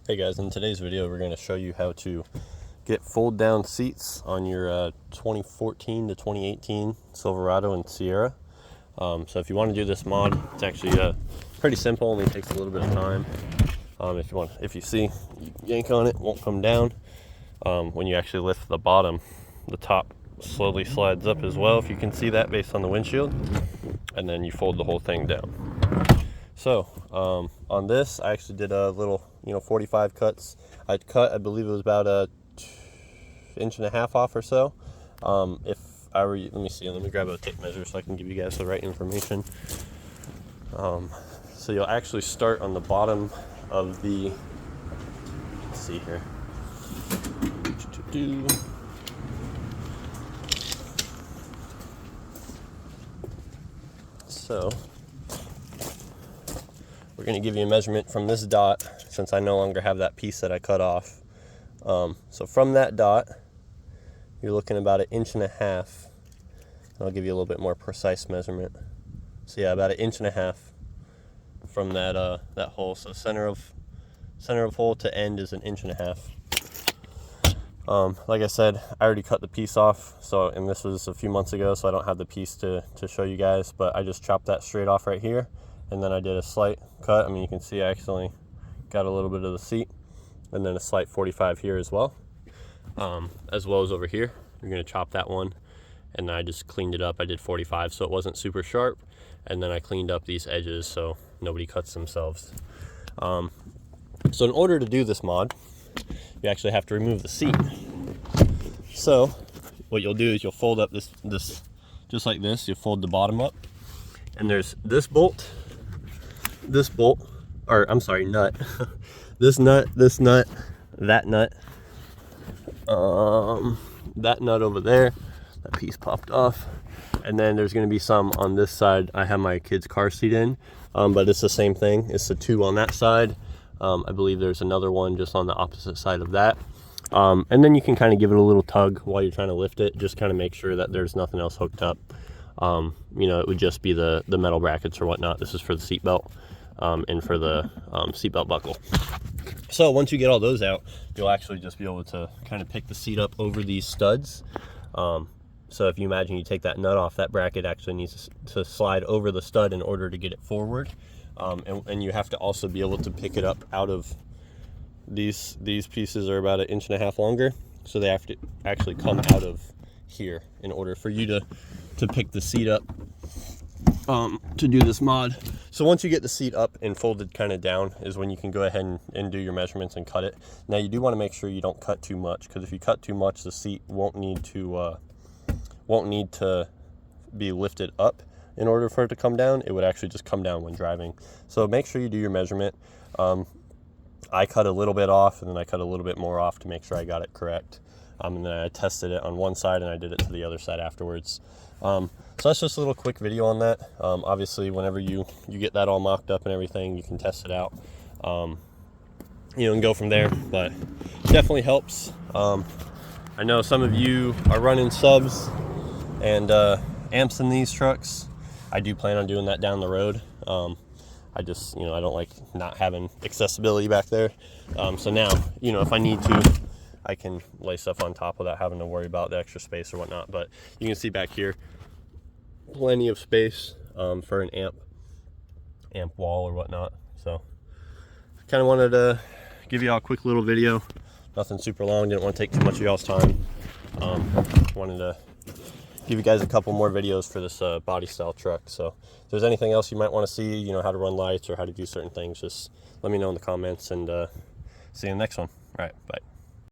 Hey guys, in today's video we're going to show you how to get fold down seats on your 2014 to 2018 Silverado and Sierra. So if you want to do this mod, it's actually pretty simple, only takes a little bit of time. If you see, you yank on it, it won't come down. When you actually lift the bottom, the top slowly slides up as well, if you can see that based on the windshield, and then you fold the whole thing down. So on this, I actually did a little 45 cuts. I believe it was about a 1.5 inches off or so. If I were, let me grab a tape measure so I can give you guys the right information. So you'll actually start on the bottom of the, let's see here. So we're going to give you a measurement from this dot, since I no longer have that piece that I cut off. So from that dot, you're looking about 1.5 inches. I'll give you a little bit more precise measurement. So yeah, about 1.5 inches from that that hole. So center of hole to end is 1.5 inches. Like I said, I already cut the piece off. And this was a few months ago, so I don't have the piece to show you guys. But I just chopped that straight off right here. And then I did a slight cut. I mean, you can see I actually got a little bit of the seat, and then a slight 45 here as well as over here. You're going to chop that one, and I just cleaned it up. I did 45, so it wasn't super sharp, and then I cleaned up these edges so nobody cuts themselves. So in order to do this mod, you actually have to remove the seat. So what you'll do is you'll fold up this just like this. You'll fold the bottom up, and there's this bolt, or I'm sorry, nut, this nut, that nut, that nut over there, that piece popped off, and then there's going to be some on this side. I have my kid's car seat in, but it's the same thing. It's the two on that side. I believe there's another one just on the opposite side of that. And then you can kind of give it a little tug while you're trying to lift it, just kind of make sure that there's nothing else hooked up. It would just be the metal brackets or whatnot. This is for the seat belt and for the seatbelt buckle. So once you get all those out, you'll actually just be able to kind of pick the seat up over these studs. So if you imagine you take that nut off, that bracket actually needs to slide over the stud in order to get it forward. And you have to also be able to pick it up out of these pieces are about 1.5 inches longer. So they have to actually come out of here in order for you to pick the seat up to do this mod. So once you get the seat up and folded kind of down is when you can go ahead and do your measurements and cut it. Now you do want to make sure you don't cut too much, because if you cut too much, the seat won't need to be lifted up in order for it to come down. It would actually just come down when driving. So make sure you do your measurement. I cut a little bit off, and then I cut a little bit more off to make sure I got it correct. And then I tested it on one side, and I did it to the other side afterwards. So that's just a little quick video on that. Obviously, whenever you get that all mocked up and everything, you can test it out, and go from there. But it definitely helps. I know some of you are running subs and amps in these trucks. I do plan on doing that down the road. I just, I don't like not having accessibility back there. So now, if I need to, I can lay stuff on top without having to worry about the extra space or whatnot. But you can see back here, plenty of space for an amp wall or whatnot. So kind of wanted to give you all a quick little video. Nothing super long, didn't want to take too much of y'all's time. Wanted to give you guys a couple more videos for this body style truck. So if there's anything else you might want to see, how to run lights or how to do certain things, just let me know in the comments, and see you in the next one. All right, bye.